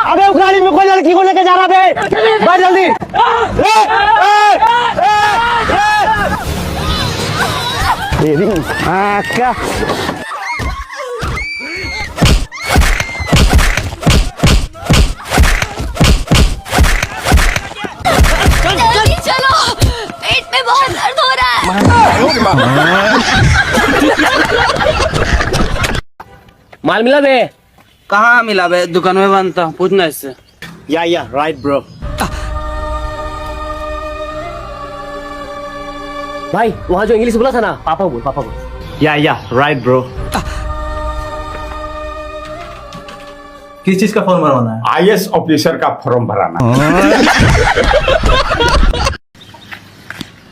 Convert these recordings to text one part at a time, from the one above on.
अबे उस गाड़ी में कोई लड़की को लेके जा रहा बे, बैठ जल्दी। तेरी क्या चलो, पेट में बहुत दर्द हो रहा है। माल मिला बे? कहाँ मिला बे? दुकान में बंद था, पूछना इससे। या राइट ब्रो। भाई वहाँ जो इंग्लिश बोला था ना, पापा बोल। या राइट ब्रो। किस चीज का फॉर्म भरवाना है? आईएएस ऑफिसर का फॉर्म भराना।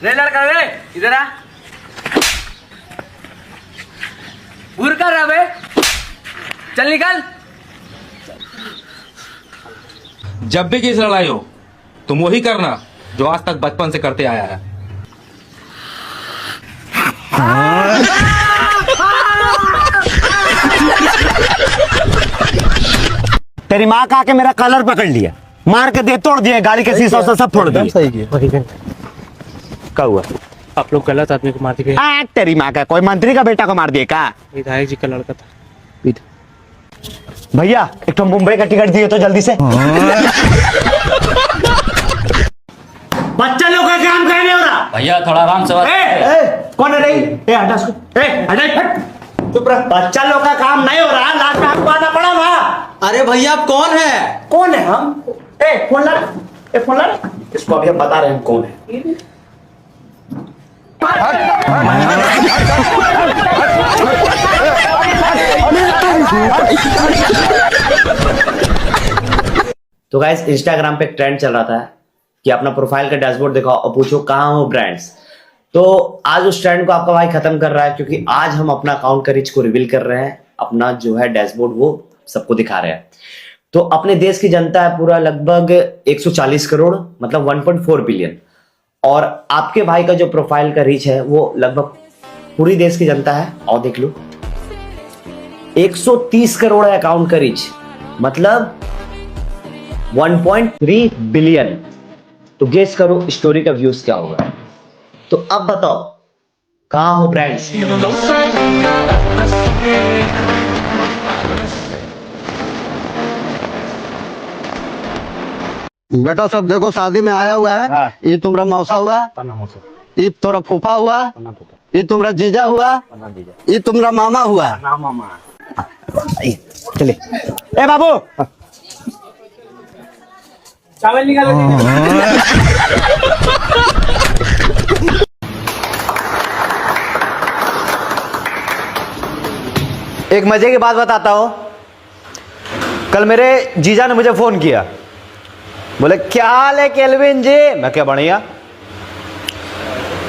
रे लड़का रे, इधर आ। घूर कर रहा बे, चल निकल। जब भी किसी लड़ाई हो तुम वही करना जो आज तक बचपन से करते आया है। तेरी माँ का आके मेरा कलर पकड़ लिया, मार के दे तोड़ दिए, गाड़ी के शीशा से सब फोड़ दिए। सही किया। क्या हुआ? आप लोग गलत आदमी को मार दिए। तेरी माँ का कोई मंत्री का बेटा को मार दिए का? विधायक जी का लड़का था। भैया एक तो मुंबई का टिकट दिए तो जल्दी से। बच्चा लोग का काम करने हो रहा। भैया थोड़ा आराम से बात। कौन है रही? हटा इसको। हट। चुप रह। बच्चा लोग का काम नहीं हो रहा, लास्ट में हमको आना पड़ा ना। अरे भैया आप कौन है? कौन है हम? फोन ला। इसको अभी हम बता रहे हैं हम कौन है। तो गाइस इंस्टाग्राम पे एक ट्रेंड चल रहा था कि अपना प्रोफाइल का डैशबोर्ड दिखाओ और पूछो कहाँ हो ब्रांड्स। तो आज उस ट्रेंड को आपका भाई खत्म कर रहा है, क्योंकि आज हम अपना अकाउंट का रीच को रिवील कर रहे हैं, अपना जो है डैशबोर्ड वो सबको दिखा रहे हैं। तो अपने देश की जनता है पूरा लगभग 140 करोड़, मतलब 1.4 बिलियन, और आपके भाई का जो प्रोफाइल का रीच है वो लगभग पूरी देश की जनता है। और देख लो 130 करोड़ है अकाउंट का रीच, मतलब 1.3 बिलियन। तो गेस करो स्टोरी का व्यूज क्या होगा। तो अब बताओ कहां हो ब्रांड्स? बेटा सब देखो शादी में आया हुआ है। हाँ। ये तुम्हारा मौसा हुआ, ये तुम्हारा फूफा हुआ, ये तुम्हारा जीजा हुआ, ये तुम्हारा मामा हुआ। चले ए बाबू चावल निकालो। एक मजे की बात बताता हूं। कल मेरे जीजा ने मुझे फोन किया, बोले क्या हाल है केल्विन जी? मैं क्या बढ़िया।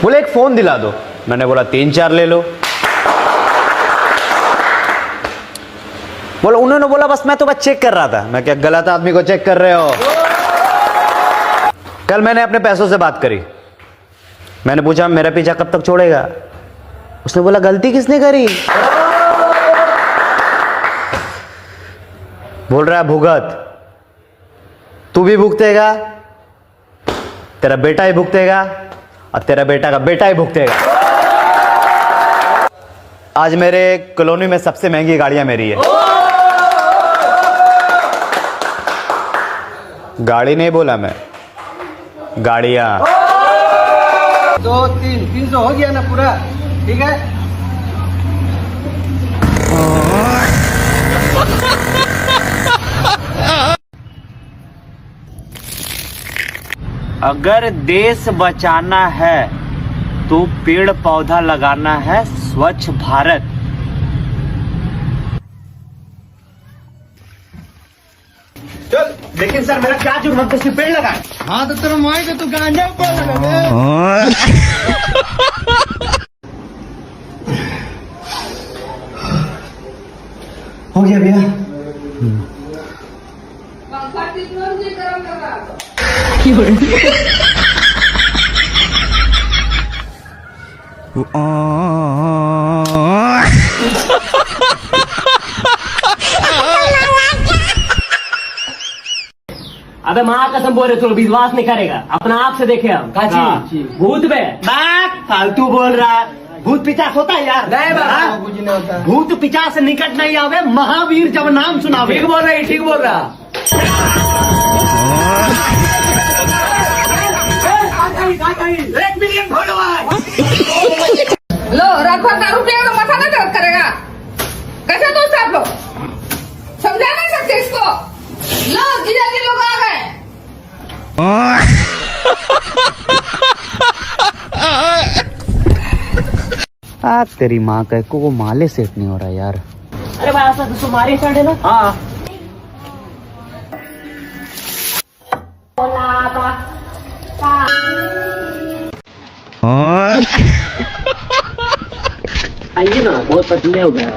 बोले एक फोन दिला दो। मैंने बोला 3-4 ले लो। बोले उन्होंने बोला बस मैं तो बस चेक कर रहा था। मैं क्या गलत आदमी को चेक कर रहे हो? कल मैंने अपने पैसों से बात करी। मैंने पूछा मेरा पीछा कब तक छोड़ेगा? उसने बोला गलती किसने करी? बोल रहा है भुगत, तू भी भुगतेगा, तेरा बेटा ही भुगतेगा, और तेरा बेटा का बेटा ही भुगतेगा। आज मेरे कॉलोनी में सबसे महंगी गाड़ियां मेरी है। गाड़ी नहीं बोला मैं, गाड़ियां। 2, 3, 300 हो गया ना पूरा? ठीक है। अगर देश बचाना है तो पेड़ पौधा लगाना है, स्वच्छ भारत। चल, लेकिन सर मेरा क्या जुर्म है? पेड़ लगाए। हाँ तो तेरा माई का तू गांजा ऊपर लगा। हो गया भैया। अबे माँ कसम बोल रहे, तू विश्वास नहीं करेगा, अपना आप से देखे हम। हाँ, भूत में बात फालतू बोल रहा है। भूत पिचास होता है यार? नहीं बाबा, हाँ? कुछ नहीं होता। भूत पिचास से निकट नहीं आवे, महावीर जब नाम सुनावे। ठीक बोल रही, ठीक बोल रहा। एक मिलियन फॉलोअर। लो रखो, दारू पिएगा तो माथा ना दर्द करेगा। कैसे दोस्त आप लोग समझा नहीं सकते इसको। लो जीजा जी लोग आ गए। तेरी माँ का को माले सेट नहीं हो रहा यार। अरे भाई ऐसा तो तुम्हारी स्टार्ट है ना। हाँ आइए ना, बहुत पतले हो गया।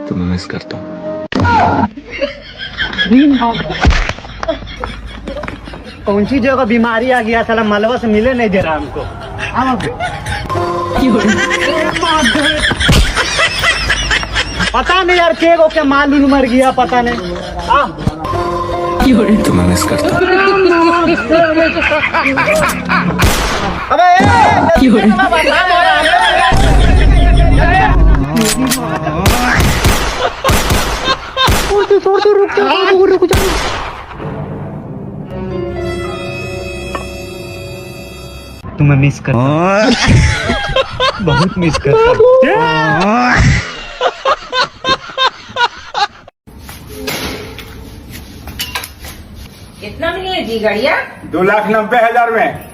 तुम्हें मिस करता हूँ। कौन सी जगह बीमारी आ गया, साला मलबा से मिले नहीं दे रहा हमको। पता नहीं यार, के को क्या मालूम मर गया, पता नहीं। तुम्हें मिस करता हूँ। तुम्हें मिस कर, बहुत मिस करता। कितना मिलेगी गाड़िया? 2,90,000 में।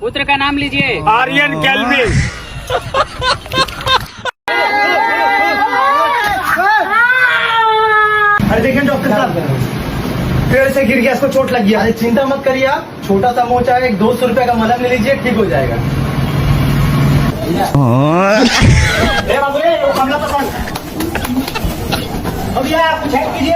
पुत्र का नाम लीजिए। आर्यन केल्विन। अरे देखिए डॉक्टर साहब, पेड़ से गिर गया, इसको चोट लग गया। अरे चिंता मत करिए आप, छोटा सा मोचा है, 200 रुपए का मलहम ले लीजिए, ठीक हो जाएगा। ए बाबू, वो कमला पसंद। अब यार कुछ हेल्प कीजिए।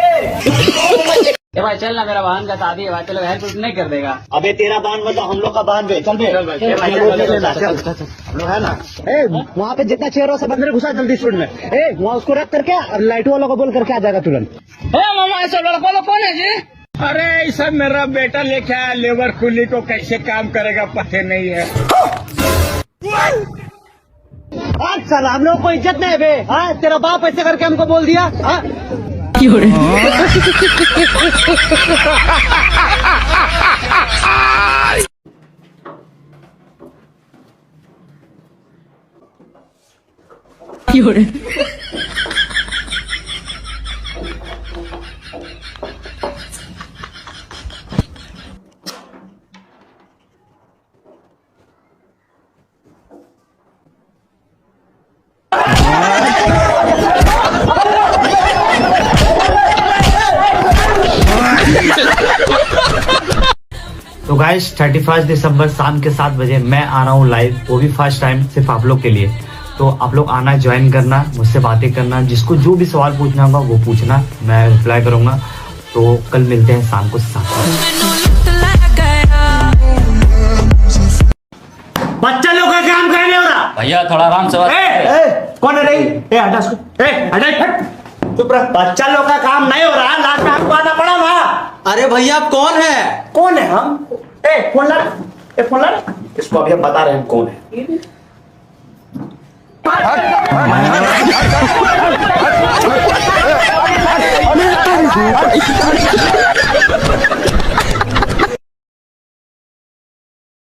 ए भाई चल ना, मेरा वाहन का शादी है भाई, चलो हेल्प नहीं कर देगा। अबे तेरा बांध मतलब हम लोग का बांध बे, चल बे। चल भाई, ए, चल, ये चल, लोग ले चल, लेना, चल, चल। हम लोग है ना। ए वहाँ पे जितना चेयर हो सब अंदर घुसा जल्दी स्टूड में। ए वहाँ उसको रख करके और लाइट वालों को बोल करके आ जाएगा तुरंत। मामा ऐसा लड़का लोग कौन है जी? अरे ऐसा मेरा बेटा लेके आया, लेबर कुली को कैसे काम करेगा पता नहीं है। आज साला हम लोग को इज्जत नहीं है बे। हाँ तेरा बाप ऐसे करके हमको बोल दिया। हाँ तो गाइस 31 दिसंबर शाम के 7 बजे मैं आ रहा हूँ लाइव, वो भी फर्स्ट टाइम सिर्फ आप लोग के लिए। तो आप लोग आना, ज्वाइन करना, मुझसे बातें करना, जिसको जो भी सवाल पूछना होगा वो पूछना, मैं रिप्लाई करूंगा। तो कल मिलते हैं शाम को 7 बच्चा लोग का काम करने हो रहा। भैया थोड़ा आराम से कौन है रही? ए हटा इसको, हट, चुप रह। बच्चा लोग का काम नहीं हो रहा, लास्ट में हमको आना पड़ा ना। अरे भैया आप कौन है? कौन है हम? फोन ला, फोन ला। इसको अभी हम बता रहे हैं कौन है।